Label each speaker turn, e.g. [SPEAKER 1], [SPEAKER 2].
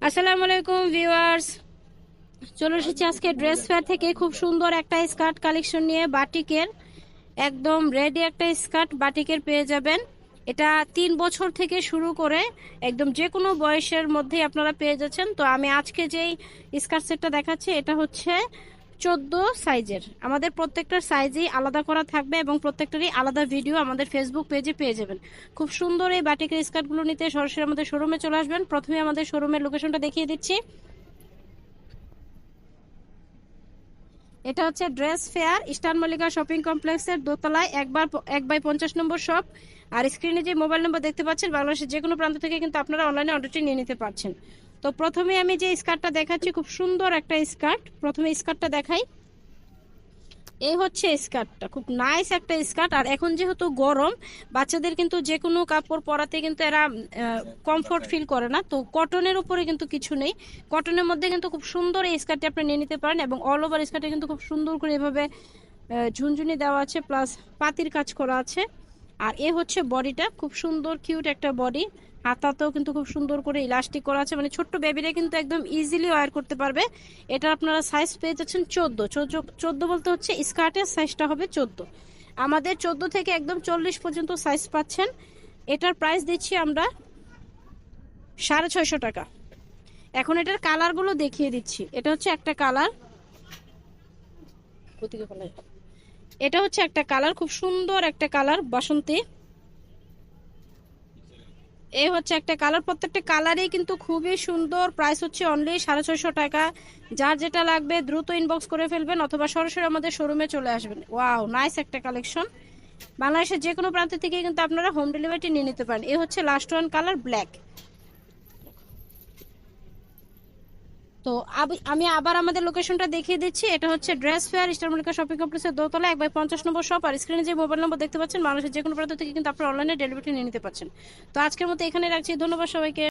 [SPEAKER 1] আসসালামু আলাইকুম ভিউয়ার্স, চলে এসেছি আজকে ড্রেস ফেয়ার থেকে খুব সুন্দর একটা স্কার্ট কালেকশন নিয়ে। বাটিকের একদম রেডি একটা স্কার্ট বাটিকের পেয়ে যাবেন। এটা 3 বছর থেকে শুরু করে একদম যে কোনো বয়সের মধ্যেই আপনারা পেয়ে যাচ্ছেন। তো আমি আজকে যেই স্কার্ট সেটটা দেখাচ্ছি এটা হচ্ছে 14 সাইজের। আমাদের প্রত্যেকটার সাইজই আলাদা করা থাকবে এবং প্রত্যেকটারই আলাদা ভিডিও আমাদের ফেসবুক পেজে পেয়ে যাবেন। খুব সুন্দর এই বাটিকের স্কার্টগুলো নিতে সরাসরি আমাদের শোরুমে চলে আসবেন। প্রথমে আমাদের শোরুমের লোকেশনটা দেখিয়ে দিচ্ছি। এটা হচ্ছে dress fair eastern Mallika shopping কমপ্লেক্সের দোতলায় 1/50 নম্বর শপ। আর স্ক্রিনে যে মোবাইল নম্বর দেখতে পাচ্ছেন, বাংলাদেশের যে কোনো প্রান্ত থেকে কিন্তু আপনারা অনলাইনে অর্ডারটি নিয়ে নিতে পারছেন। তো প্রথমে আমি যে স্কার্টটা দেখাচ্ছি খুব সুন্দর একটা স্কার্ট। প্রথমে স্কার্টটা দেখাই। এই হচ্ছে স্কার্টটা, খুব নাইস একটা স্কার্ট। আর এখন যেহেতু গরম, বাচ্চাদের কিন্তু যে কোনো কাপড় পরাতে কিন্তু এরা কমফোর্ট ফিল করে না। তো কটনের উপরে কিন্তু কিছু নেই, কটনের মধ্যে কিন্তু খুব সুন্দর এই স্কার্টটি আপনি নিয়ে নিতে পারেন। এবং অল ওভার স্কার্টে কিন্তু খুব সুন্দর করে এভাবে ঝুনঝুনি দেওয়া আছে, প্লাস পাতির কাজ করা আছে। আর এ হচ্ছে বডিটা, খুব সুন্দর কিউট একটা বডি। হাতাতেও কিন্তু খুব সুন্দর করে ইলাস্টিক করা আছে, মানে ছোট্ট বেবিরা কিন্তু একদম ইজিলি ওয়্যার করতে পারবে। এটা আপনারা সাইজ পেয়ে যাচ্ছেন 14 বলতে হচ্ছে স্কার্টের সাইজটা হবে 14। আমাদের 14 থেকে একদম 40 পর্যন্ত সাইজ পাচ্ছেন। এটার প্রাইস দিচ্ছি আমরা 650 টাকা। এখন এটার কালারগুলো দেখিয়ে দিচ্ছি। এটা হচ্ছে একটা কালার, এটা হচ্ছে একটা কালার, খুব সুন্দর একটা কালার বাসন্তী। এই হচ্ছে একটা কালার, প্রত্যেকটা কালারই কিন্তু খুবই সুন্দর। প্রাইস হচ্ছে অনলি 650 টাকা। যার যেটা লাগবে দ্রুত ইনবক্স করে ফেলবেন অথবা সরাসরি আমাদের শোরুমে চলে আসবেন। ওয়াও, নাইস একটা কালেকশন। বাংলাদেশের যে কোনো প্রান্ত থেকে কিন্তু আপনারা হোম ডেলিভারিটি নিয়ে নিতে পারেন। এই হচ্ছে লাস্ট ওয়ান কালার, ব্ল্যাক। তো আমি আবার আমাদের লোকেশনটা দেখিয়ে দিচ্ছি। এটা হচ্ছে dress fair Easter Mallika shopping কমপ্লেক্সের দোতলা 1/50 নম্বর শপ। আর স্ক্রিনে যে মোবাইল নম্বর দেখতে পাচ্ছেন, বাংলাদেশের যে কোনো প্রান্ত থেকে কিন্তু আপনারা অনলাইনে ডেলিভারি নিয়ে নিতে পারছেন। তো আজকের মতো এখানে রাখছি, ধন্যবাদ সবাইকে।